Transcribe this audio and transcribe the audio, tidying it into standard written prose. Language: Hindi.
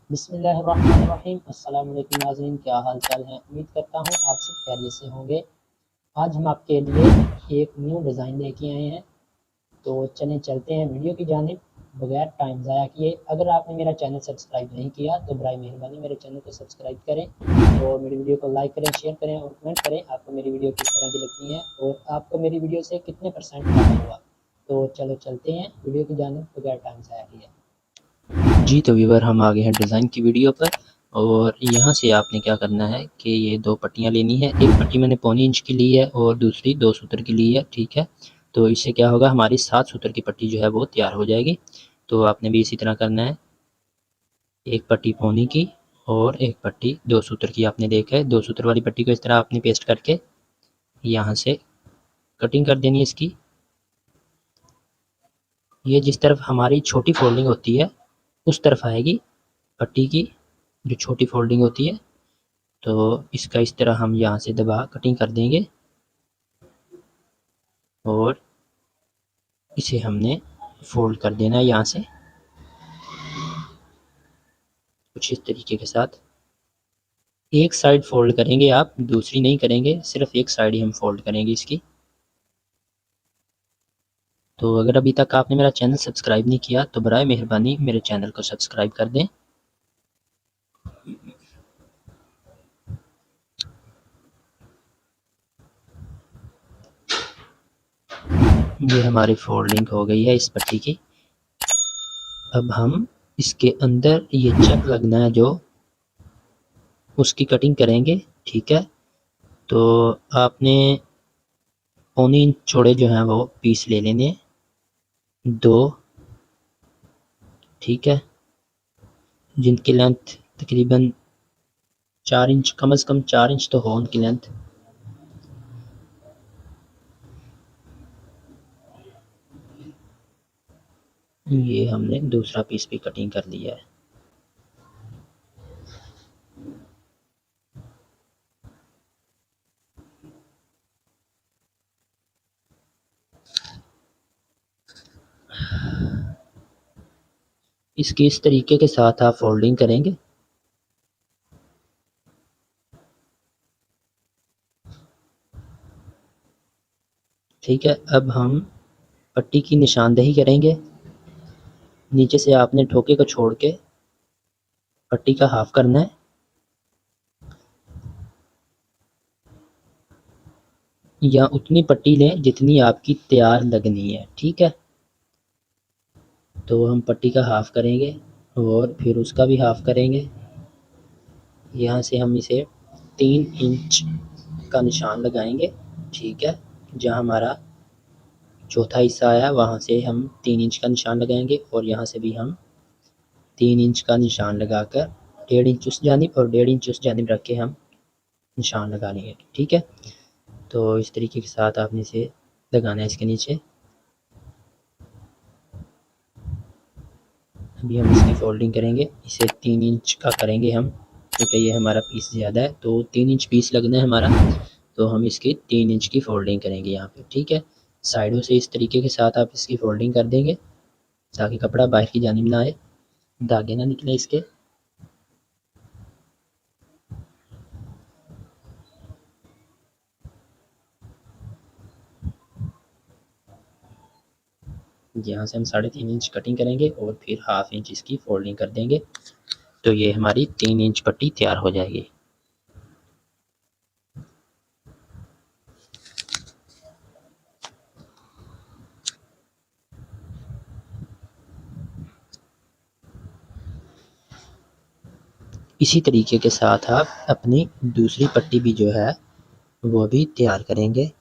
बिस्मिल्लाहिर्रहमानिर्रहीम। अस्सलाम वालेकुम नाज़रीन, क्या हाल चाल है। उम्मीद करता हूँ आप सब खैरियत से होंगे। आज हम आपके लिए एक न्यू डिज़ाइन लेके आए हैं, तो चलें चलते हैं वीडियो की जानिब बगैर टाइम ज़ाया किए। अगर आपने मेरा चैनल सब्सक्राइब नहीं किया तो बराए मेहरबानी मेरे चैनल को सब्सक्राइब करें और मेरी वीडियो को लाइक करें, शेयर करें और कमेंट करें आपको मेरी वीडियो किस तरह की लगती है और आपको मेरी वीडियो से कितने % फ़ायदा हुआ। तो चलो चलते हैं वीडियो की जानिब बगैर टाइम ज़ाया किए। जी तो व्यूअर, हम आ गए हैं डिज़ाइन की वीडियो पर। और यहाँ से आपने क्या करना है कि ये दो पट्टियाँ लेनी है। एक पट्टी मैंने पौनी इंच की ली है और दूसरी 2 सूत्र की ली है, ठीक है। तो इससे क्या होगा, हमारी 7 सूत्र की पट्टी जो है वो तैयार हो जाएगी। तो आपने भी इसी तरह करना है, एक पट्टी पौनी की और एक पट्टी 2 सूत्र की। आपने देखा है 2 सूत्र वाली पट्टी को इस तरह आपने पेस्ट करके यहाँ से कटिंग कर देनी है इसकी। ये जिस तरफ हमारी छोटी फोल्डिंग होती है उस तरफ आएगी पट्टी की, जो छोटी फोल्डिंग होती है। तो इसका इस तरह हम यहाँ से दबा कटिंग कर देंगे और इसे हमने फोल्ड कर देना है यहाँ से कुछ इस तरीके के साथ। एक साइड फोल्ड करेंगे आप, दूसरी नहीं करेंगे, सिर्फ एक साइड ही हम फोल्ड करेंगे इसकी। तो अगर अभी तक आपने मेरा चैनल सब्सक्राइब नहीं किया तो बराए मेहरबानी मेरे चैनल को सब्सक्राइब कर दें। ये हमारी फोल्डिंग हो गई है इस पट्टी की। अब हम इसके अंदर ये चक लगना है जो, उसकी कटिंग करेंगे, ठीक है। तो आपने पौनी इंच चौड़े जो हैं वो पीस ले लेने, 2, ठीक है, जिनकी लेंथ तकरीबन 4 इंच, कम से कम 4 इंच तो हो उनकी लेंथ। ये हमने दूसरा पीस भी कटिंग कर लिया है। इसकी इस तरीके के साथ आप फोल्डिंग करेंगे। ठीक है, अब हम पट्टी की निशानदेही करेंगे। नीचे से आपने ठोके को छोड़ के पट्टी का हाफ करना है। या उतनी पट्टी लें जितनी आपकी तैयार लगनी है, ठीक है। तो हम पट्टी का हाफ करेंगे और फिर उसका भी हाफ करेंगे। यहाँ से हम इसे 3 इंच का निशान लगाएंगे, ठीक है। जहाँ हमारा चौथा हिस्सा आया वहाँ से हम 3 इंच का निशान लगाएंगे और यहाँ से भी हम 3 इंच का निशान लगाकर 1.5 इंच उस जानिब और 1.5 इंच उस जानिब रख के हम निशान लगा लेंगे, ठीक है। तो इस तरीके के साथ आपने इसे लगाना है इसके नीचे। अभी हम इसकी फोल्डिंग करेंगे, इसे 3 इंच का करेंगे हम, क्योंकि ये हमारा पीस ज़्यादा है तो 3 इंच पीस लगना है हमारा। तो हम इसकी 3 इंच की फोल्डिंग करेंगे यहाँ पे, ठीक है। साइडों से इस तरीके के साथ आप इसकी फोल्डिंग कर देंगे ताकि कपड़ा बाहर की जानिब ना आए, धागे ना निकले इसके। यहाँ से हम 3.5 इंच कटिंग करेंगे और फिर हाफ इंच इसकी फोल्डिंग कर देंगे। तो ये हमारी 3 इंच पट्टी तैयार हो जाएगी। इसी तरीके के साथ आप अपनी दूसरी पट्टी भी जो है वो भी तैयार करेंगे।